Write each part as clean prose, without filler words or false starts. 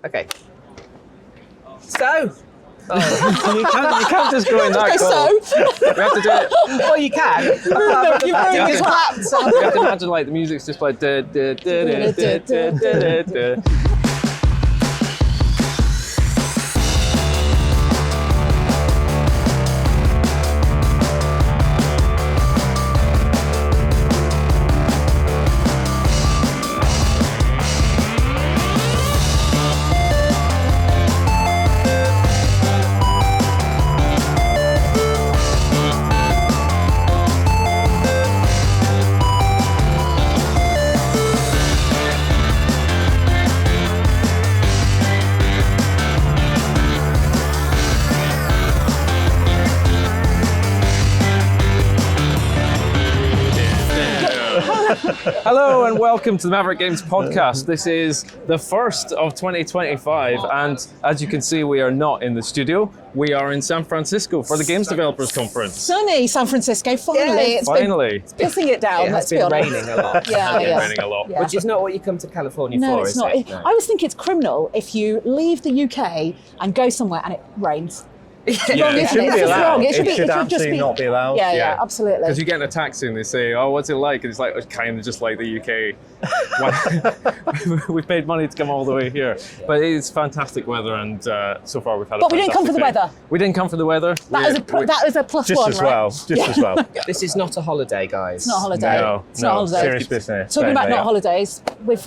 Okay. So. Oh, you can't just go in that So. We have to do it. Well, you can. You've ruined his clap. You have to imagine like the music's just like. Da, da, da, da, da, da, da, da. Hello and welcome to the Maverick Games podcast. This is the first of 2025 and as you can see we are not in the studio. We are in San Francisco for the Games Developers Conference. Sunny San Francisco, finally. Yeah, Finally. It's pissing it down, It let's has be been honest. raining a lot. Yeah. Raining a lot. Yeah. Which is not what you come to California No, for, it's is not. it? No. I always think it's criminal if you leave the UK and go somewhere and it rains. Yeah. Wrong, It isn't shouldn't It's be just allowed. wrong. It should just absolutely be, not be allowed. Yeah, Yeah. absolutely. Because you get in a taxi and they say, oh, what's it like? And it's like, it's kind of just like the UK. We've paid money to come all the way here. But it's fantastic weather and so far we've had But we didn't come for the fantastic day. weather. We didn't come for the weather. That is a plus Just one, as right? well. Just as well. This is not a holiday, guys. It's not a holiday. No, it's not a holiday. Serious business. Talking about Don't not they? holidays, we've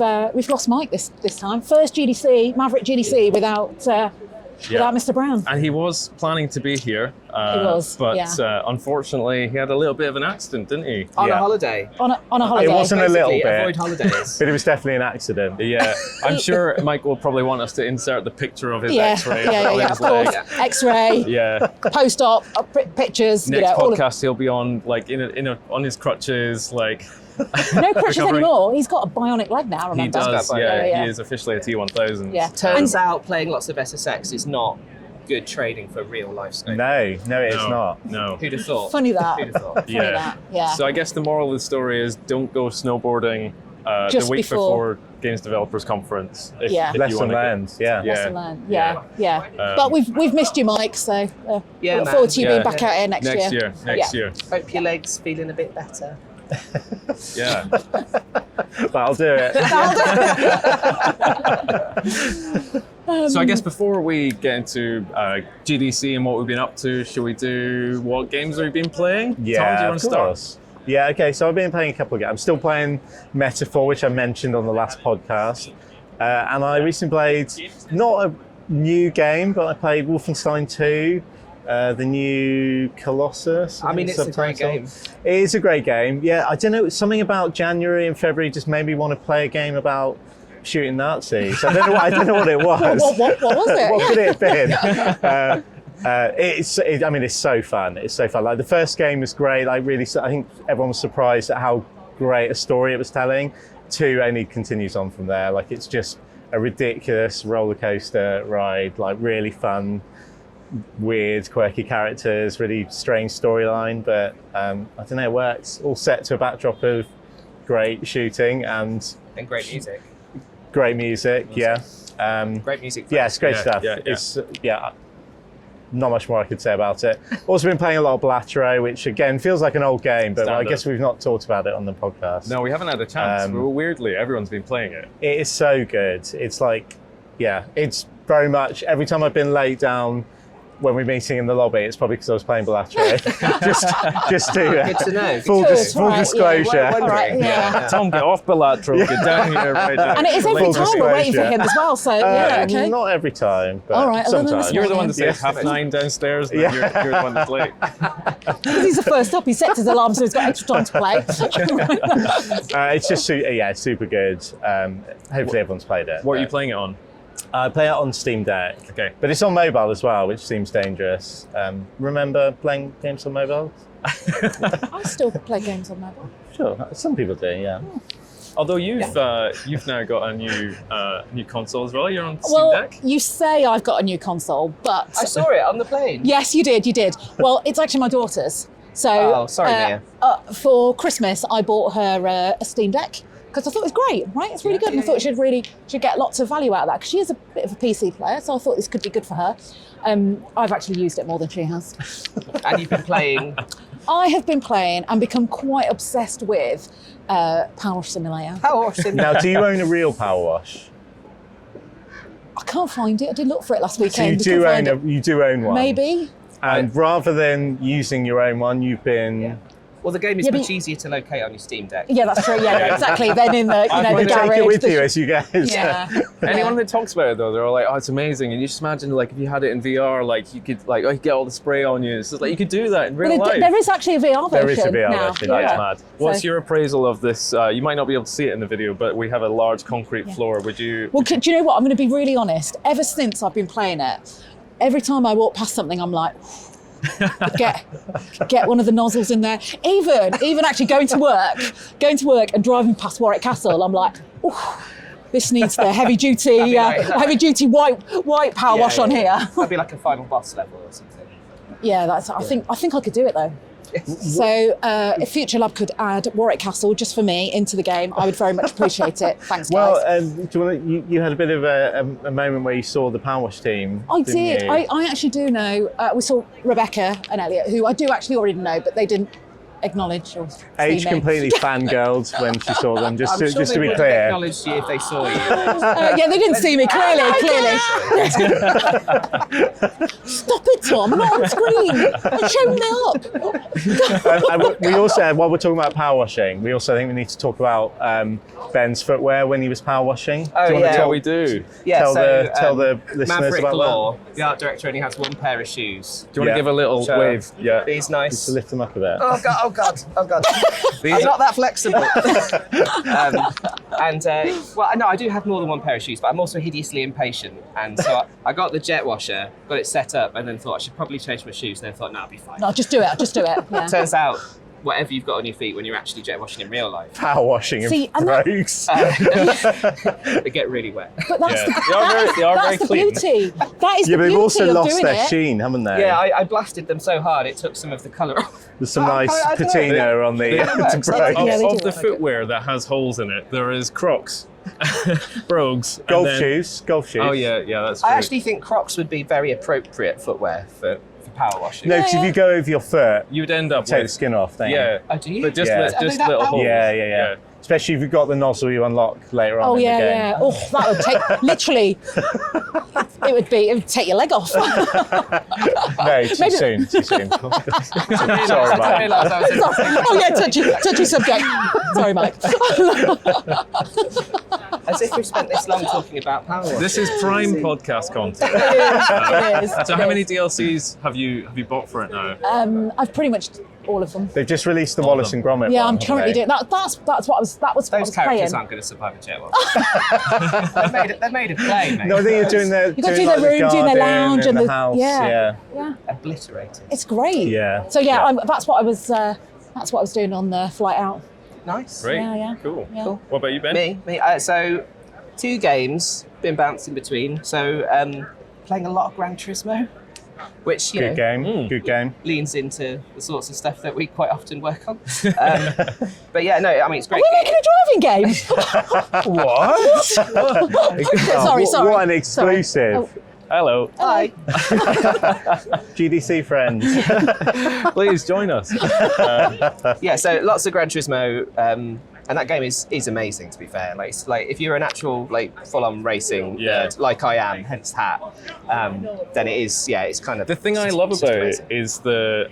lost Mike this time. First GDC, Maverick GDC without Mr. Brown. And he was planning to be here. But unfortunately, he had a little bit of an accident, didn't he? On Yeah. a holiday. On a holiday. It wasn't a little Basically, bit. avoid holidays. But it was definitely an accident. Yeah, I'm sure Mike will probably want us to insert the picture of his Yeah, X-ray. of his course. leg. X-ray, Yeah. post-op, pictures, Next all of podcast, he'll be on like on his crutches, like no crutches recovering. anymore. He's got a bionic leg now, he remember? does. Yeah, Yeah, he is officially a T1000. Yeah. Turns out playing lots of SSX is not good trading for real life scope. No, it is not. No. Who'd have thought? Funny that. Who'd have thought? Funny that. Yeah. So I guess the moral of the story is don't go snowboarding the Just week before. Games Developers Conference. If Yeah. you Lesson wanna learned. Yeah. Yeah. Lesson learned. Yeah. Um, But we've missed you, Mike. So Yeah, look man. forward to you Yeah. being back out here next year. Next year. Hope your leg's feeling a bit better. Yeah. That'll do it. So I guess before we get into GDC and what we've been up to, should we do what games have we been playing? Tom, do you Yeah, want of to start? course. Yeah, okay, so I've been playing a couple of games. I'm still playing Metaphor, which I mentioned on the last podcast. And I recently played, not a new game, but I played Wolfenstein 2, the new Colossus. I mean, think it's the a great subtitle. game. It is a great game. Yeah, I don't know, something about January and February just made me want to play a game about shooting Nazis. I don't know what it was. What was it? What could it have been? It's so fun. It's so fun. Like the first game was great. Like really, I think everyone was surprised at how great a story it was telling. 2 only continues on from there. Like it's just a ridiculous roller coaster ride. Like really fun, weird, quirky characters, really strange storyline. But I don't know, it works. All set to a backdrop of great shooting and And great music. great music. Yeah. Great music. Yeah, it's great Yeah, stuff. yeah. It's not much more I could say about it. Also been playing a lot of Blattery, which again feels like an old game, but I Standard. guess we've not talked about it on the podcast. No, we haven't had a chance. Weirdly, everyone's been playing it. It is so good. It's like, it's very much, every time I've been laid down when we're meeting in the lobby, it's probably because I was playing Blattery. just to Good to know. full Good, full right, yeah. disclosure. Wondering. All right, yeah. Tom, get off Belatro, get down here right now. And it is every Full time we're waiting for disclosure. him as well. So yeah, okay. Not every time, but All right, well, then sometimes. that's You're the one that says Yeah. 9:30 downstairs, and Yeah. you're the one that's late. Because he's the first up, he sets his alarm, so he's got extra time to play. It's just super good. Hopefully everyone's played it. What are you but- playing it on? I play it on Steam Deck. Okay. But it's on mobile as well, which seems dangerous. Remember playing games on mobile? I still play games on mobile. Sure, some people do, yeah. Although you've now got a new console as well. You're on Steam Well, Deck. you say I've got a new console, but I saw it on the plane. yes, you did. Well, it's actually my daughter's. So Oh, sorry, Mia. for Christmas, I bought her a Steam Deck. because I thought it was great, right? It's really good, and I thought she'd get lots of value out of that because she is a bit of a PC player, so I thought this could be good for her. I've actually used it more than she has. And you've been playing. I have been playing and become quite obsessed with Power Wash Simulator. Power Wash Simulator. Now, do you own a real power wash? I can't find it. I did look for it last So weekend. you do own one? Maybe. And rather than using your own one, you've been... Well, the game is much easier to locate on your Steam Deck. Yeah, that's true. Yeah, exactly. Then in the the garage. Take it with you as you go. Yeah. Anyone that talks about it though, they're all like, "Oh, it's amazing!" And you just imagine like if you had it in VR, like you could like you get all the spray on you. It's just like you could do that in real life. There is actually a VR version. There is a VR now. version. That's Yeah. mad. What's your appraisal of this? You might not be able to see it in the video, but we have a large concrete floor. Would you? Well, do you know what? I'm going to be really honest. Ever since I've been playing it, every time I walk past something, I'm like, get one of the nozzles in there. Even actually going to work and driving past Warwick Castle, I'm like, this needs the heavy duty white power wash on here. That'd be like a final boss level or something. Yeah, I think I could do it though. So if Future Lab could add Warwick Castle just for me into the game, I would very much appreciate it. Thanks, guys. Well, do you, want you had a bit of a moment where you saw the Power Wash team. I didn't did. you? I actually do know. We saw Rebecca and Elliot, who I do actually already know, but they didn't acknowledge or see Age me. completely fangirled when she saw them. Just I'm sure to they be would clear. have acknowledged you if they saw you. Yeah, they didn't see me clearly. Stop it, Tom! I'm not on screen. You're showing me up. We also, while we're talking about power washing, we also think we need to talk about Ben's footwear when he was power washing. Oh, do you want yeah. to We do. Yeah, tell the listeners Maverick about Law, the art director, only has one pair of shoes. Do you want to give a little Sure. wave? Yeah. These nice. to lift them up a bit? Oh god! I'm not that flexible. No, I do have more than one pair of shoes, but I'm also hideously impatient, and so I got the jet washer, got it set up, and then thought I should probably change my shoes, and then thought, no, I'll be fine. No, just do it. Yeah. Turns out, whatever you've got on your feet when you're actually jet washing in real life, Power washing See, and and rogues. they get really wet. But that's They are very the clean. beauty. That is Yeah, the but they've beauty also of lost doing their it. sheen, haven't they? Yeah, I blasted them so hard it took some of the colour off. There's some Oh, nice I don't know. patina on the works. brogues. Yeah, they Of do the look like footwear that has holes in it, there is Crocs, brogues, and Golf then- shoes. Oh yeah, that's true. I actually think Crocs would be very appropriate footwear for power washing. No, because if you go over your foot, You'd end up take the with skin off, don't you? yeah. Oh, do you? But just Yeah. li- Are they just that little bad? holes. Yeah. Especially if you've got the nozzle you unlock later on Oh in the yeah, game. yeah. Oh, that would take literally. It would take your leg off. No, too Maybe- soon. Sorry, I Mike. realised I was Oh yeah, touchy subject. Sorry, Mike. as if we've spent this long talking about power washing. This is prime podcast content. It is. So how many DLCs have you bought for it now? I've pretty much all of them. They've just released the Wallace and Gromit Yeah, one, I'm currently doing that. That's what I was. That was what I Those was characters playing. aren't going to survive a jet wash. they're made of clay, mate. No, I think you're doing their You've got to do their room, doing their lounge, and the the house. yeah. Obliterated. It's great. Yeah. So yeah, Yeah. that's what I was. That's what I was doing on the flight out. Nice. Great. Yeah. Cool. Yeah. Cool. What about you, Ben? Me. So, 2 games, been bouncing between. So, playing a lot of Gran Turismo, which, you Good know, game. Good game. leans into the sorts of stuff that we quite often work on. But yeah, no, I mean, it's Are great. we making a driving game? What? Sorry. What an exclusive. Hello. Hi. GDC friends. Please join us. Yeah, so lots of Gran Turismo, and that game is amazing. To be fair, like if you're an actual full-on racing nerd, like I am, hence hat, then it is. Yeah, it's kind of The thing I love it's about amazing. it is the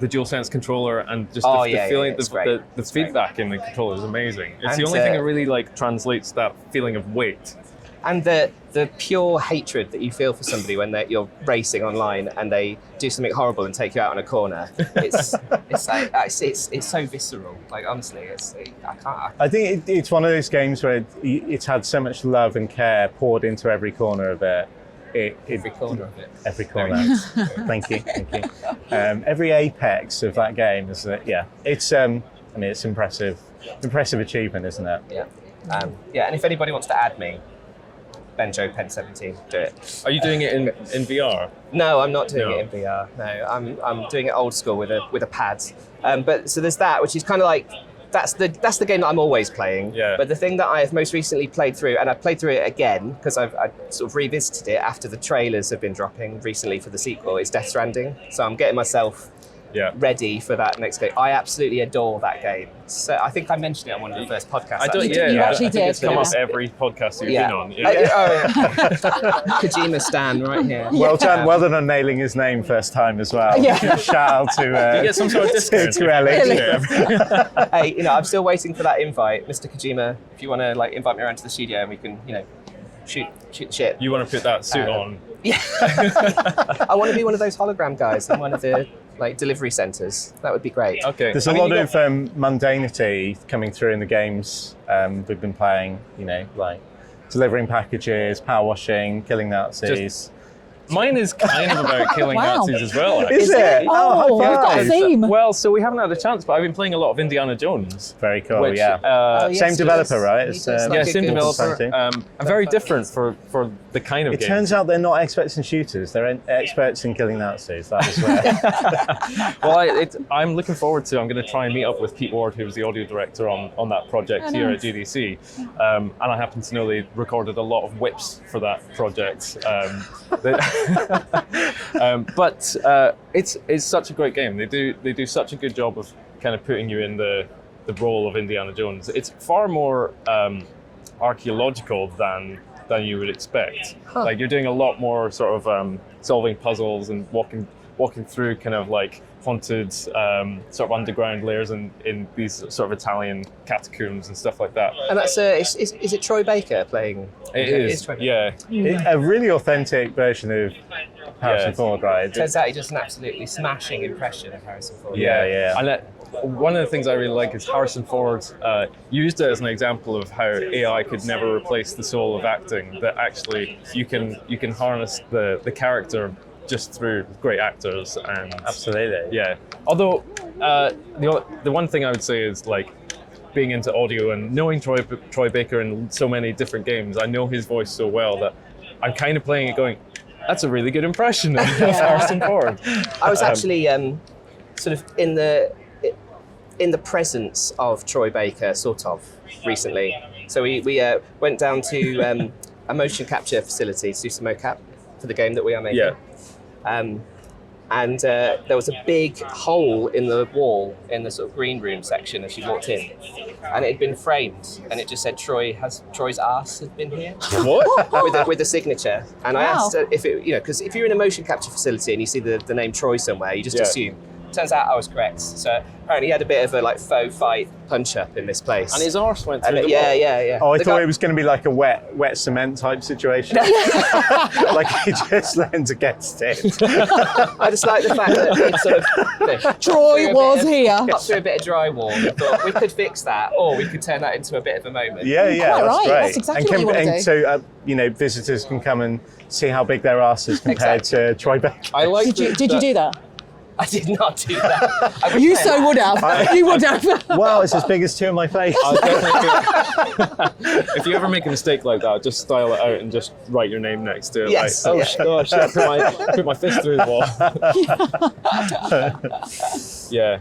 DualSense controller and just Oh, the yeah, feeling, it's the great. the feedback in the controller is amazing. It's the And, only thing that really translates that feeling of weight. And the pure hatred that you feel for somebody when you're racing online and they do something horrible and take you out on a corner, it's so visceral. Like honestly, I can't. I think it's one of those games where it's had so much love and care poured into every corner of it. Every corner of it. Every corner. Thank you. Every apex of that game is that. Yeah, it's. I mean, it's impressive achievement, isn't it? Yeah. And if anybody wants to add me, Benjo Pen 17, do it. Are you doing it in VR? No, I'm not doing No. it in VR. No, I'm doing it old school with a pad. But so there's that, which is kind of like that's the game that I'm always playing. Yeah. But the thing that I have most recently played through, and I've played through it again because I sort of revisited it after the trailers have been dropping recently for the sequel, is Death Stranding. So I'm getting myself ready for that next game. I absolutely adore that game. So I think I mentioned it on one of the first podcasts. I don't. You actually I think did. it's come up every podcast you've been on. Kojima Stan right here. Well done on nailing his name first time as well. Yeah. Shout out to Do you get some sort of discount? to Ellie. Hey, I'm still waiting for that invite, Mr. Kojima. If you want to invite me around to the studio and we can, shoot the shit. You want to put that suit on? Yeah. I want to be one of those hologram guys in one of the delivery centres. That would be great. Okay. There's a lot of mundanity coming through in the games we've been playing, like delivering packages, power washing, killing Nazis. Mine is kind of about killing Nazis as well. Actually. Is it? Oh, high we've got a five. theme. Well, so we haven't had a chance, but I've been playing a lot of Indiana Jones. Very cool, Which, yes, Same he developer, does. right? He It's, does like yeah, a same good- developer. And very different for the kind of It game. turns out they're not experts in shooters. They're experts in killing Nazis. That is where. Well, I'm looking forward to. I'm going to try and meet up with Pete Ward, who's the audio director on that project here at GDC, and I happen to know they recorded a lot of whips for that project. But it's such a great game. They do such a good job of kind of putting you in the role of Indiana Jones. It's far more archaeological than you would expect. Like you're doing a lot more sort of solving puzzles and walking through kind of like haunted sort of underground layers in these sort of Italian catacombs and stuff like that. And that's is it Troy Baker playing? It is, Troy Baker. yeah. A really authentic version of Harrison Ford, right? Turns out he does an absolutely smashing impression of Harrison Ford. Yeah. And one of the things I really like is Harrison Ford used it as an example of how AI could never replace the soul of acting. That actually you can harness the character just through great actors and Absolutely. yeah. Although the one thing I would say is like being into audio and knowing Troy Baker in so many different games, I know his voice so well that I'm kind of playing it going, that's a really good impression of Harrison Ford. I was actually sort of in the presence of Troy Baker, sort of, recently. So we went down to a motion capture facility to do some mocap for the game that we are making. Yeah. And there was a big hole in the wall in the sort of green room section as you walked in, and it had been framed, and it just said Troy's arse had been here. What? with a signature. And I Wow. asked if it, because if you're in a motion capture facility and you see the name Troy somewhere, you just assume. Turns out I was correct. So apparently he had a bit of a faux fight punch up in this place. And his arse went through And the yeah, wall. yeah. Oh, I The thought guy- it was going to be like a wet cement type situation. Like he just leaned against it. I just like the fact that it sort of Troy was here. got through a bit of drywall and thought we could fix that, or we could turn that into a bit of a moment. Yeah, Quite that's right. great. That's exactly what you wanna do. So, visitors can come and see how big their arse is compared to Troy Baker. I like Did you do that? I did not do that. I You so would have. You would have. Wow, it's as big as two of my face. I'll definitely if you ever make a mistake like that, just style it out and just write your name next to it. Yes, Like, yeah. oh shit, put my fist through the wall. Yeah.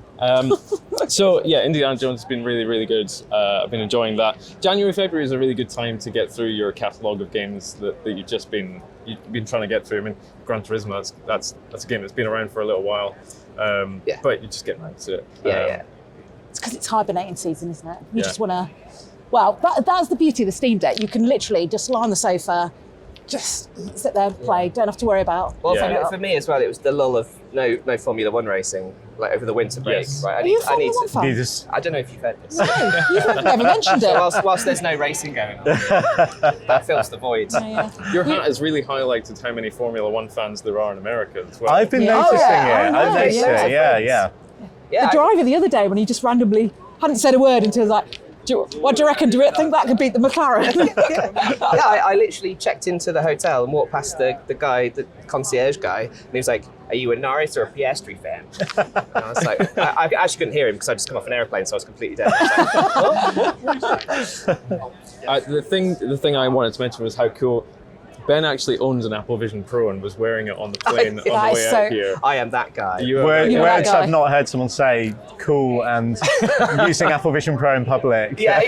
So yeah, Indiana Jones has been really, really good. I've been enjoying that. January, February is a really good time to get through your catalogue of games that you've been trying to get through. I mean, Gran Turismo, that's a game that's been around for a little while. But you're just getting into it. Yeah. It's because it's hibernating season, isn't it? You Yeah. just want to. Well, that's the beauty of the Steam Deck. You can literally just lie on the sofa, just sit there and play. Don't have to worry about. Well, Yeah. for me as well, it was the lull of no Formula One racing over the winter break. Yes. Right? Are you a Formula One fan? You just- I don't know if you've heard this. No, you've never mentioned it. Whilst there's no racing going on, that fills the void. Yeah. Your hat has really highlighted how many Formula One fans there are in America as well. I've been Yeah. noticing Oh, yeah. it. I I've know, noticed yeah. it. Yeah. Yeah, The driver the other day when he just randomly hadn't said a word until he was like, what do you reckon? Do you think that could beat the McLaren? I literally checked into the hotel and walked past the guy, the concierge guy, and he was like, "Are you a Norris or a Piastri fan?" And I was like, I actually couldn't hear him because I just come off an airplane, so I was completely dead. I was like, The thing I wanted to mention was how cool Ben actually owns an Apple Vision Pro and was wearing it on the plane on the That is way so- out here. I am that guy. You are Words that guy. I've not heard someone say cool and using Apple Vision Pro in public. Yeah.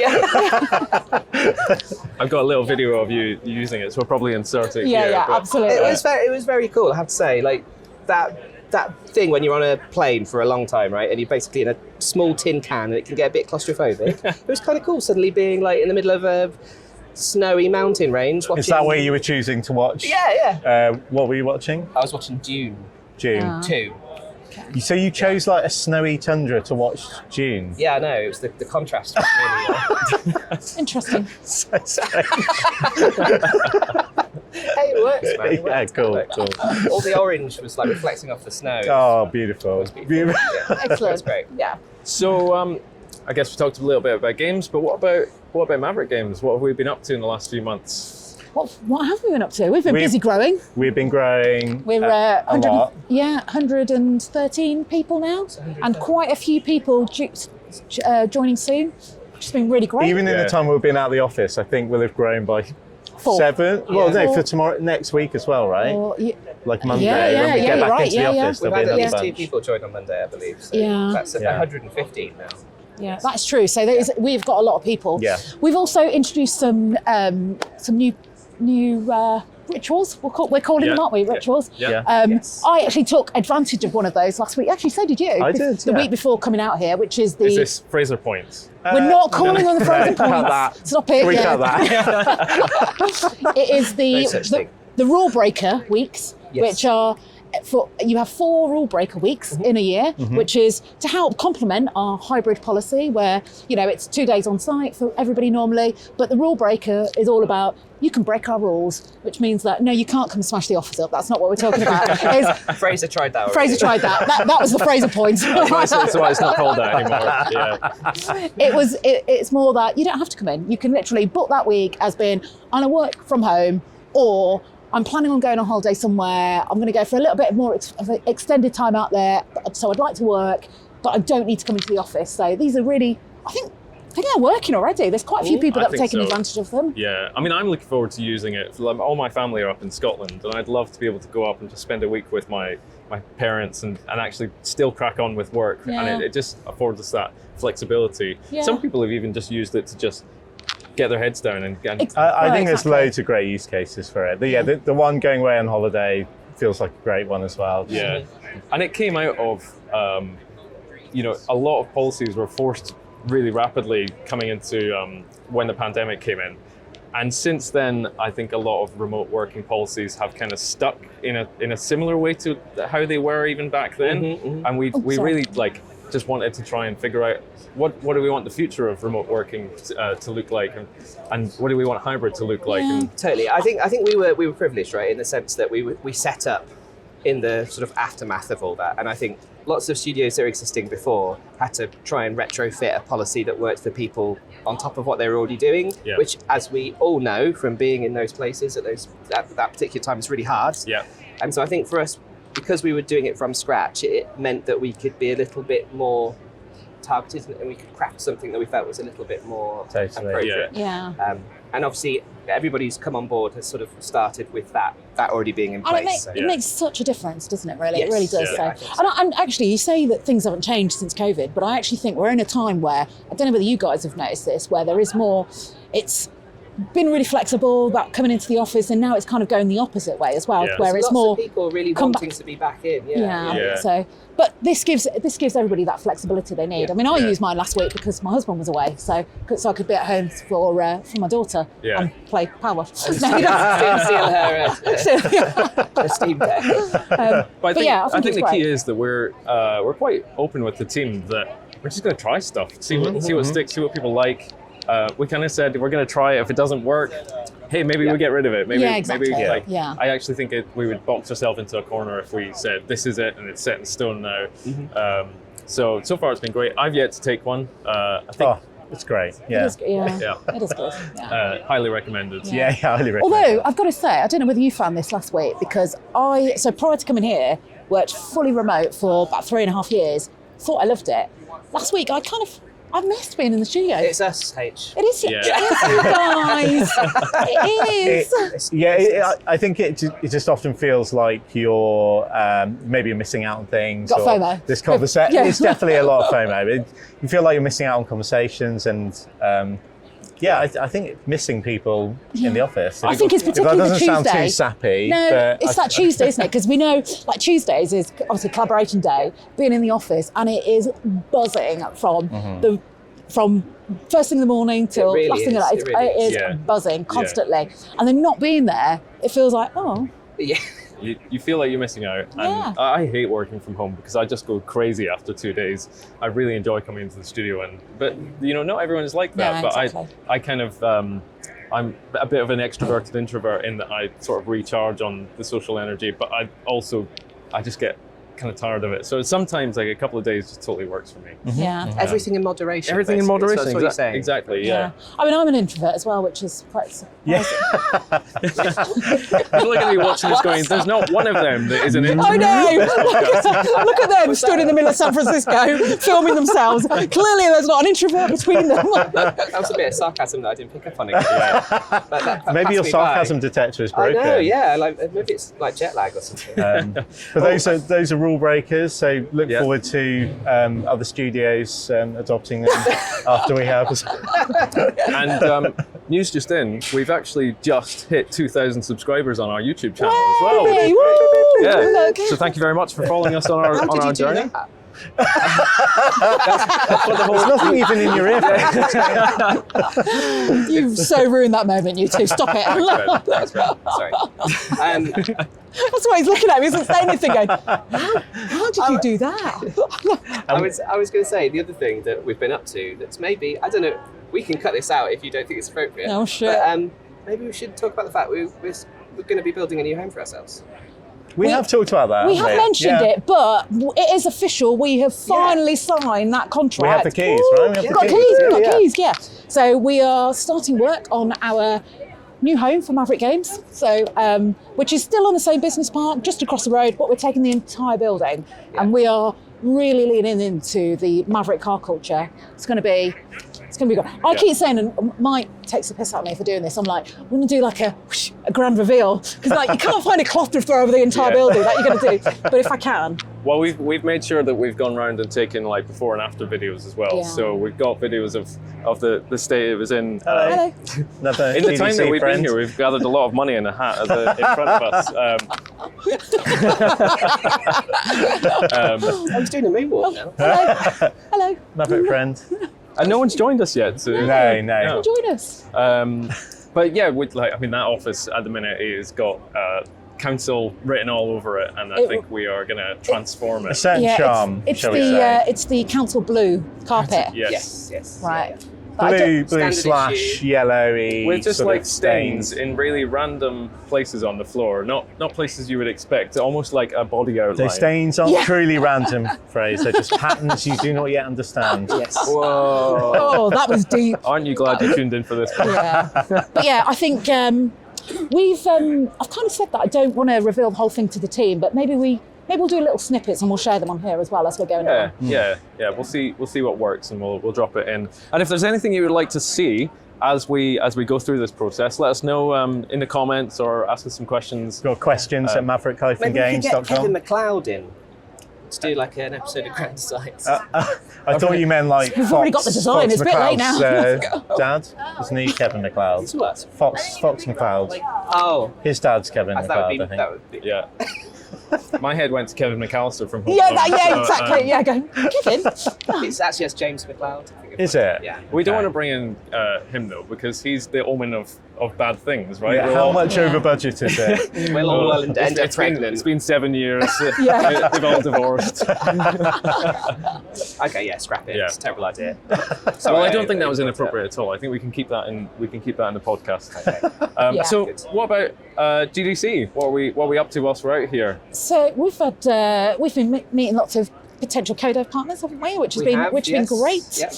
I've got a little video of you using it, so we'll probably insert it Yeah, here. yeah, but- absolutely. It was very cool, I have to say. Like that thing when you're on a plane for a long time, right? And you're basically in a small tin can and it can get a bit claustrophobic. It was kind of cool suddenly being like in the middle of a snowy mountain range watching. Is that where you were choosing to watch? Yeah. What were you watching? I was watching Dune June. 2. So you chose like a snowy tundra to watch June. Yeah, no, it was the contrast was really Interesting. So strange. Hey, it works, man. It Yeah, works. cool, Like, cool. All the orange was like reflecting off the snow. Oh, beautiful. Beautiful. Excellent. That's great. Yeah. So I guess we talked a little bit about games, but what about Maverick Games? What have we been up to in the last few months? What have we been up to? We've been busy growing. We've been growing We're a 100, lot. 113 people now, and quite a few people joining soon, which has been really great. Even in Yeah. the time we've been out of the office, I think we'll have grown by 4. 7. Well, no, Four. for tomorrow, next week as well, right? Or, Like Monday, Yeah, when we yeah, get you're back right, into the yeah, yeah. office, We've there'll had be at another least 2 bunch. people join on Monday, I believe. So Yeah. that's Yeah. 115 now. yeah, that's true. So we've got a lot of people. Yeah. We've also introduced some new rituals. We're calling them, Yeah. aren't we? Rituals. Yeah. Yes. I actually took advantage of one of those last week. Actually, so did you. I did, The yeah. week before coming out here, which is the. Is this Fraser Points? We're not calling on the frozen cut points. that. Stop it. Can we yeah. cut that? It is No such thing. the rule breaker weeks, Yes. which are you have 4 rule breaker weeks in a year, which is to help complement our hybrid policy, where it's 2 days on site for everybody normally, but the rule breaker is all about you can break our rules, which means that no, you can't come and smash the office up. That's not what we're talking about. Fraser tried that already. Fraser tried that. That was the Fraser point. That's why it's not called that anymore. Yeah. It's more that you don't have to come in. You can literally book that week as being on a work from home, or I'm planning on going on holiday somewhere. I'm going to go for a little bit more of an extended time out there. So I'd like to work, but I don't need to come into the office. So these are really, I think they're working already. There's quite a few people I that have think taken so. advantage of them. Yeah, I mean, I'm looking forward to using it. All my family are up in Scotland, and I'd love to be able to go up and just spend a week with my parents and actually still crack on with work. Yeah. And it just affords us that flexibility. Yeah. Some people have even just used it to just get their heads down and I Right, think there's exactly. loads of great use cases for it. The one going away on holiday feels like a great one as well. yeah. And it came out of, a lot of policies were forced really rapidly coming into when the pandemic came in. And since then, I think a lot of remote working policies have kind of stuck in a similar way to how they were even back then. And we sorry. really just wanted to try and figure out what do we want the future of remote working to look like, and what do we want hybrid to look like. Yeah. And Totally. I think we were privileged, right, in the sense that we set up in the sort of aftermath of all that, and I think lots of studios that were existing before had to try and retrofit a policy that worked for people on top of what they were already doing, Yeah. which, as we all know from being in those places at that particular time, is really hard. yeah, And so I think for us, because we were doing it from scratch, it meant that we could be a little bit more targeted, and we could craft something that we felt was a little bit more Totally. appropriate. Yeah. And obviously, everybody's come on board has sort of started with that already being in And place. it makes such a difference, doesn't it, really? It Yes. really does. Yeah, I So. think so. And actually, you say that things haven't changed since COVID, but I actually think we're in a time where, I don't know whether you guys have noticed this, where there is more, it's been really flexible about coming into the office, and now it's kind of going the opposite way as well, Yeah. where it's Lots more of people really come wanting to be back in. Yeah. Yeah. So, but this gives everybody that flexibility they need. Yeah. I mean, I Yeah. used mine last week because my husband was away, so I could be at home for my daughter Yeah. and play Power. Steal her Steam Deck. But I think, yeah, I I think think it's the key great. is that we're quite open with the team that we're just going to try stuff, see what sticks, see what people like. We kind of said we're going to try it. If it doesn't work, hey, maybe we get rid of it. Maybe, Yeah, exactly. maybe Yeah. I actually think we would box ourselves into a corner if we said this is it and it's set in stone now. So far it's been great. I've yet to take one. I think Oh, it's great. It Yeah. is, yeah, Yeah. it is good. Yeah. highly recommended. Yeah. Yeah, I highly recommend Although it. I've got to say, I don't know whether you found this last week, because so prior to coming here, worked fully remote for about 3.5 years. Thought I loved it. Last week, I I've missed being in the studio. It's us, H. It is, Yeah. it is you guys. It is. I think it just often feels like you're maybe you're missing out on things. Got or FOMO. This conversation, Yeah. it's definitely a lot of FOMO. You feel like you're missing out on conversations and. I think missing people in the office. I think it's particularly that doesn't the sound Tuesday. too sappy. No, but it's that Tuesday, isn't it? Because we know, like Tuesdays is obviously collaboration day, being in the office, and it is buzzing from first thing in the morning till It really last thing at is. night. It is Yeah. buzzing constantly, and then not being there, it feels like Yeah. You feel like you're missing out. And Yeah. I hate working from home because I just go crazy after 2 days. I really enjoy coming into the studio, but not everyone is like that. No, but exactly. I kind of I'm a bit of an extroverted introvert in that I sort of recharge on the social energy, but I just get kind of tired of it. So sometimes like a couple of days just totally works for me. yeah. Everything in moderation. Everything in basically. moderation. That's what you're saying. Exactly. Yeah. I mean, I'm an introvert as well, which is quite surprising. You're looking at me watching this going, there's not one of them that is an introvert. I know. Look at them stood in the middle of San Francisco filming themselves. Clearly, there's not an introvert between them. That was a bit of sarcasm that I didn't pick up on again. That maybe your passed me by. sarcasm detector is I broken. know, yeah. Like maybe it's like jet lag or something. But those are rule breakers. So look Yeah. forward to other studios adopting them after we have. And news just in, we've actually just hit 2,000 subscribers on our YouTube channel as well. Yay, woo! Yeah. Look. So thank you very much for following us on our How did you do journey. that? There's nothing even in your earphones. You've so ruined that moment, you two. Stop it. That's right. Sorry. That's why he's looking at me. He doesn't say anything. Going, how did you do that? I was going to say the other thing that we've been up to that's maybe, I don't know, we can cut this out if you don't think it's appropriate. Oh, shit. But maybe we should talk about the fact we're going to be building a new home for ourselves. We have talked about that. We haven't have mentioned Yeah. it, but it is official. We have finally signed that contract. We have the keys, right? We have We've the got keys. keys. We've got Yeah. keys. Yeah. So we are starting work on our new home for Maverick Games. So, which is still on the same business park, just across the road, but we're taking the entire building, and we are really leaning into the Maverick car culture. It's going to be good. I keep saying, and Mike takes the piss out of me for doing this. I'm like, we're going to do like a grand reveal, because like you can't find a cloth to throw over the entire building. That you're going to do. But if I can, Well, we've made sure that we've gone around and taken like before and after videos as well. Yeah. So we've got videos of the state it was in. hello. Another In the time GDC that we've friend. been here, we've gathered a lot of money in a hat in front of us. I was doing a moonwalk now. Hello. Maverick friend. And no one's joined us yet. So No. Join us. But yeah, that office at the minute has got council written all over it, and I think we are going to transform A it. certain charm, it's shall we say. it's the council blue carpet. Yes. Right. But I Blue Standard slash issue. yellowy. With just sort like of stains in really random places on the floor, not places you would expect, almost like a body outline. The stains aren't Yeah. truly random, phrase. They're just patterns you do not yet understand. Yes. Whoa! Oh, that was deep. Aren't you glad you tuned in for this? Yeah. But yeah, I think we've. I've kind of said that I don't want to reveal the whole thing to the team, but maybe we'll do little snippets and we'll share them on here as well as we're going along. Yeah. We'll see what works, and we'll drop it in. And if there's anything you would like to see as we go through this process, let us know in the comments or ask us some questions. Got questions at Maybe we could get Kevin maverick-games.com. McLeod in to do like an episode of Grand Sites. I thought you meant like We've already got the design, it's a bit late now. Dad, isn't he Kevin McLeod? It's what? Fox McLeod. Oh, His dad's Kevin that McLeod, would I be. think. That would be. Yeah. My head went to Kevin McAllister from Home Yeah, Alone, exactly. Yeah, going, Kevin. It's actually as James McLeod. I think it's Is like- it? Yeah. We don't Okay. want to bring in him though, because he's the omen of bad things, right? Yeah, We're how all- much over budget is it? We'll all end up it's been pregnant. 7 years. Yeah. They've all divorced. Okay, yeah, scrap it. Yeah. It's a terrible idea. Well, I don't think that was inappropriate at all. I think we can keep that in. We can keep that in the podcast. Okay. Yeah. So, Good. what about GDC? What are we up to whilst we're out here? So we've been meeting lots of potential co-dev partners, haven't we? Which has We been have, which yes. has been great. Yep.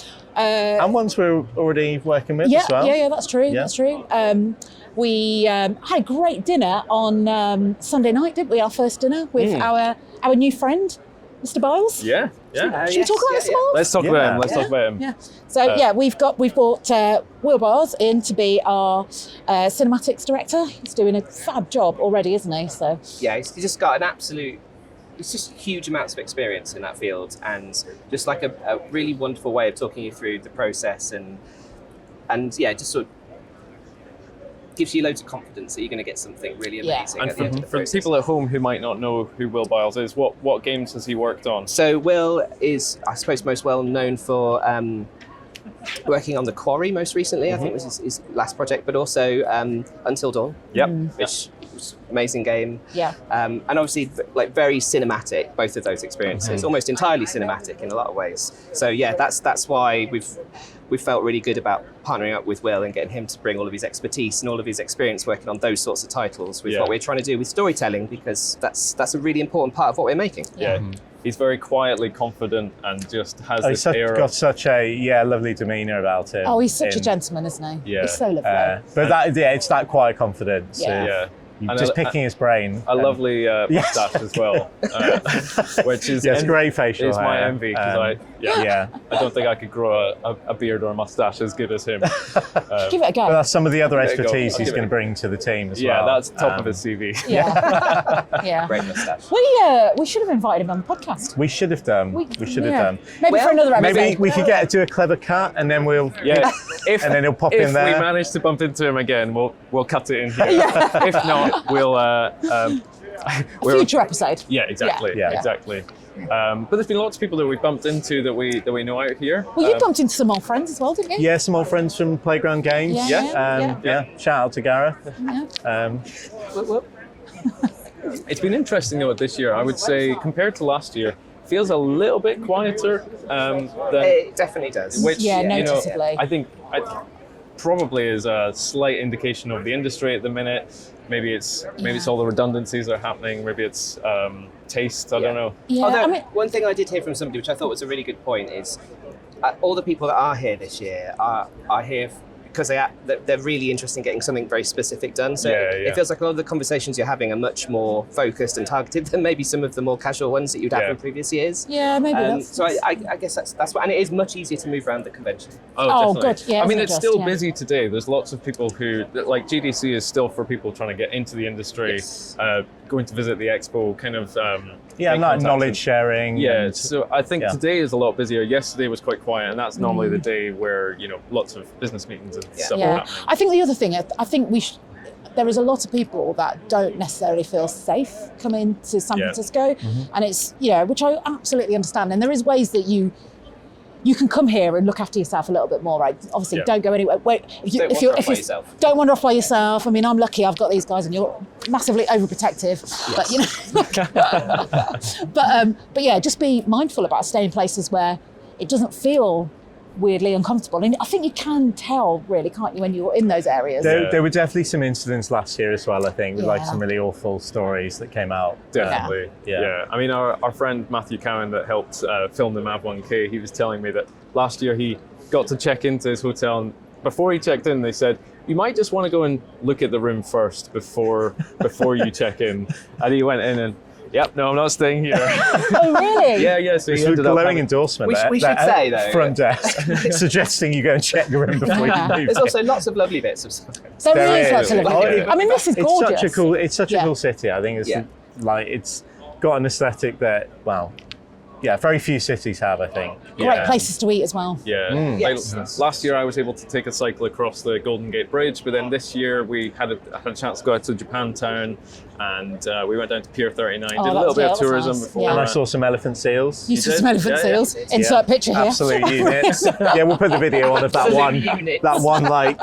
And ones we're already working with Yeah, as well. yeah, that's true. Yeah. That's true. We had a great dinner on Sunday night, didn't we? Our first dinner with our new friend, Mr. Biles. Yeah. Should we talk about Mr. Biles? Let's talk about him. Let's talk about him. Yeah. So we've bought Will Bars in to be our cinematics director. He's doing a fab job already, isn't he? So Yeah, he's just got it's just huge amounts of experience in that field, and just like a really wonderful way of talking you through the process, and just sort of gives you loads of confidence that you're going to get something really amazing And at the end of the for process. people at home who might not know who Will Biles is, what games has he worked on? So Will is, I suppose, most well known for working on The Quarry most recently. I think was his last project, but also Until Dawn. Yep. Which was an amazing game. yeah. And obviously, like, very cinematic, both of those experiences, almost entirely cinematic in a lot of ways. So yeah, that's why we felt really good about partnering up with Will and getting him to bring all of his expertise and all of his experience working on those sorts of titles with what we're trying to do with storytelling, because that's a really important part of what we're making. Yeah. He's very quietly confident and just has He's this air got of... such a lovely demeanour about him. Oh, he's such a gentleman, isn't he? Yeah. He's so lovely. But it's that quiet confidence. Yeah. Yeah. You're And just picking his brain. A lovely mustache as well, which is great facial is my hair. envy, because I don't think I could grow a beard or a mustache as good as him. Give it a go. But that's some of the other There you go. expertise I'll he's give going it- to bring to the team as Yeah, well. that's top of his CV. Yeah. Yeah. Great moustache. We should have invited him on the podcast. We should have done. We should have done. Maybe for another episode. Maybe we could do a clever cut, and then we'll. Yeah, if And then he'll pop if in there. we manage to bump into him again, we'll cut it in here. If not, we'll a future episode. Yeah, exactly. Yeah. Exactly. But there's been lots of people that we've bumped into that we know out here. Well, you bumped into some old friends as well, didn't you? Yeah, some old friends from Playground Games. Yeah. Shout out to Gareth. Yeah. It's been interesting though this year. I would say compared to last year, feels a little bit quieter than It definitely does. which Yeah, you know, noticeably. I think probably is a slight indication of the industry at the minute. Maybe it's all the redundancies that are happening. Maybe it's taste. I don't know. Yeah. Although, I mean, one thing I did hear from somebody, which I thought was a really good point, is all the people that are here this year are here because they're really interested in getting something very specific done. So it feels like a lot of the conversations you're having are much more focused and targeted than maybe some of the more casual ones that you'd have in previous years. yeah, maybe that's. So I guess that's what, and it is much easier to move around the convention. Oh, definitely. good. Yeah, I mean, it's it's not still just, yeah. busy today. There's lots of people who, like GDC is still for people trying to get into the industry, Yes. going to visit the expo, kind of. Yeah, make like contacts knowledge and- sharing. Yeah, and- so I think today is a lot busier. Yesterday was quite quiet, and that's normally Mm. the day where lots of business meetings and stuff are Yeah. happening. I think the other thing, I think there is a lot of people that don't necessarily feel safe coming to San Francisco, and it's which I absolutely understand. And there is ways that you can come here and look after yourself a little bit more, right? Obviously, don't go anywhere. Wait, if you don't wander off by yourself. I mean, I'm lucky. I've got these guys, and you're massively overprotective. But yeah, just be mindful about staying in places where it doesn't feel weirdly uncomfortable. And I think you can tell, really, can't you, when you're in those areas? There were definitely some incidents last year as well, I think, with like Yeah. some really awful stories that came out. Definitely. Yeah. I mean, our friend Matthew Cowan that helped film the Mav 1K, he was telling me that last year he got to check into his hotel, and before he checked in, they said, you might just want to go and look at the room first before you check in. And he went in and, yep, no, I'm not staying here. Oh, really? Yeah, so he It's a ended up glowing having- endorsement. We should say, though, front desk suggesting you go and check the room before you move. There's also lots of lovely bits of stuff. There is lots of is. lovely. I mean, this is gorgeous. It's such a cool city. I think it's got an aesthetic that, very few cities have, I think. Great places to eat as well. Yeah. Yes. Last year I was able to take a cycle across the Golden Gate Bridge, but then this year we had a chance to go out to Japantown, and we went down to Pier 39, did a little bit of tourism nice. before. And I saw some elephant seals. You saw did? some elephant Yeah, yeah. seals. Insert picture here. Absolute units. Yeah, we'll put the video on of that Absolute one. units. That one, like,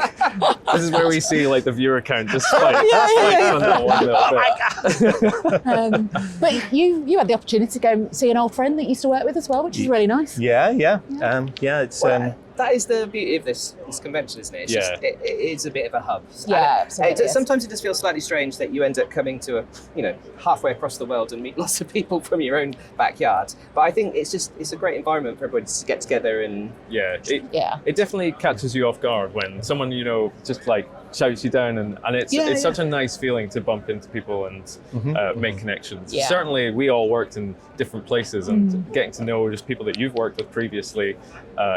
This is where we see like the viewer count just spike on that one little bit. But you had the opportunity to go and see an old friend that you used to work with as well, which is really nice. it's Well, that is the beauty of this convention, isn't it? It's just, it is a bit of a hub. Yeah, And absolutely, yes. sometimes it just feels slightly strange that you end up coming to halfway across the world and meet lots of people from your own backyard. But I think it's a great environment for everybody to get together and Yeah, it definitely catches you off guard when someone just like shouts you down, and it's such a nice feeling to bump into people and make connections. Yeah. Certainly, we all worked in different places, and getting to know just people that you've worked with previously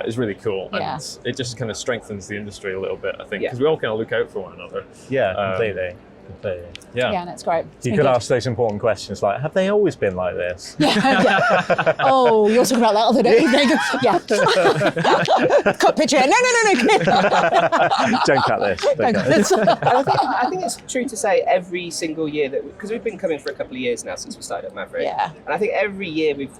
is really cool, and it just kind of strengthens the industry a little bit, I think, because we all kind of look out for one another. Yeah, completely. Yeah, and it's great. You could ask those important questions like, have they always been like this? Oh, you're talking about that other day. Yeah. Cut picture. No. Don't cut this. Don't cut this. I think it's true to say every single year that, because we've been coming for a couple of years now since we started at Maverick. Yeah. And I think every year we've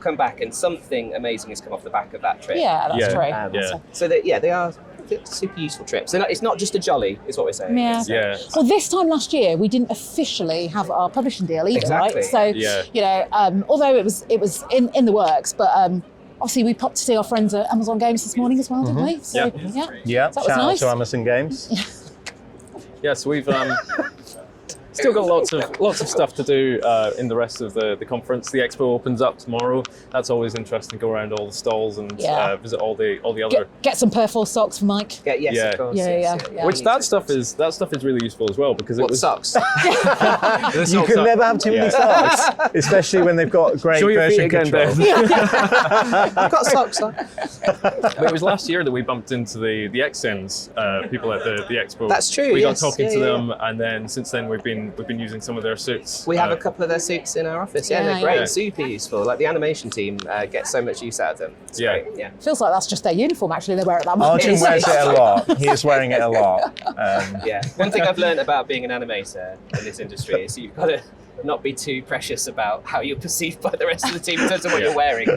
come back and something amazing has come off the back of that trip. Yeah, that's true. So that they are super useful trips. It's not just a jolly, is what we're saying. Yeah. Well, this time last year we didn't officially have our publishing deal either, Exactly. right? So you know, although it was in the works, but obviously we popped to see our friends at Amazon Games this morning as well, didn't we? So Yeah. that was Shout nice. out to Amazon Games. So we've still got lots of stuff to do in the rest of the conference. The expo opens up tomorrow. That's always interesting. Go around all the stalls and visit all the other. Get some Perforce socks for Mike. Of course. Yeah. Which that stuff is really useful as well, because What it was socks? You can never have too many socks, especially when they've got great Show your feet version again, control. Dave. I've got socks on. But it was last year that we bumped into the XNs people at the expo. That's true, We got yes. talking to them, and then since then we've been using some of their suits. We have a couple of their suits in our office. They're great, super useful. Like the animation team gets so much use out of them. It's great. Yeah. Feels like that's just their uniform. Actually, they wear it that much. Arjun wears it a lot. He is wearing it a lot. One thing I've learned about being an animator in this industry is you've got to not be too precious about how you're perceived by the rest of the team in terms of what you're wearing.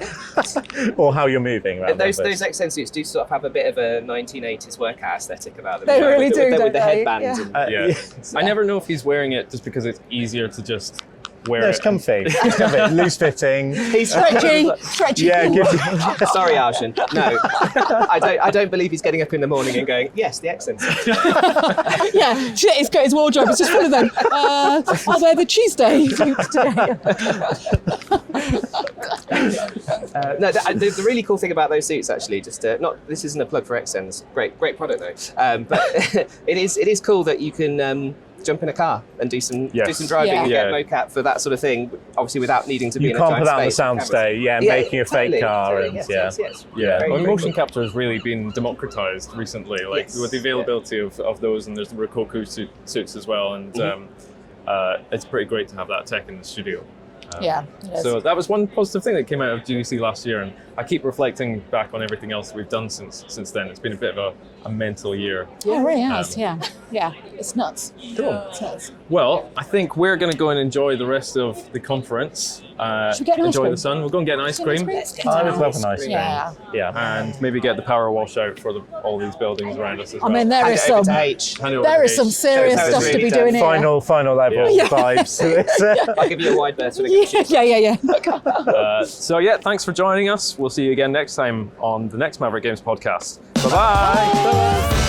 Or how you're moving around. Those XN suits do sort of have a bit of a 1980s workout aesthetic about them. They really with do, with the don't they? headbands. Yeah. I never know if he's wearing it just because it's easier to just wear No, it's it. comfy. It's comfy. Loose fitting. He's Stretchy. Yeah, Sorry, Arjun. No, I don't believe he's getting up in the morning and going, yes, the accents. Shit, he's got his wardrobe. It's just full of them. I'll wear the Tuesday suits today. The really cool thing about those suits, actually, this isn't a plug for XNs. Great product though. But it is cool that you can jump in a car and do some driving and get mocap for that sort of thing. Obviously, without needing to be in a giant You can't put that on the space soundstage, making a fake car, and yes. Well, motion capture has really been democratized recently, with the availability of those, and there's the Rokoku suits as well, and it's pretty great to have that tech in the studio. It is. So that was one positive thing that came out of GDC last year, and I keep reflecting back on everything else that we've done since then. It's been a bit of a mental year. Yeah, it really has. It's nuts. Cool. It's nuts. Well, I think we're going to go and enjoy the rest of the conference. Should we get an ice enjoy cream? the sun. We'll go and get an ice cream. I would love an ice cream. Yeah. And maybe get the power wash out for all these buildings around us as well. I mean, there is Hand it over some to H. there is some serious Shows how stuff it's to be really doing done. here. Final level vibes to this. I'll give you a wide berth when it comes to Yeah. So thanks for joining us. We'll see you again next time on the next Maverick Games podcast. Bye-bye.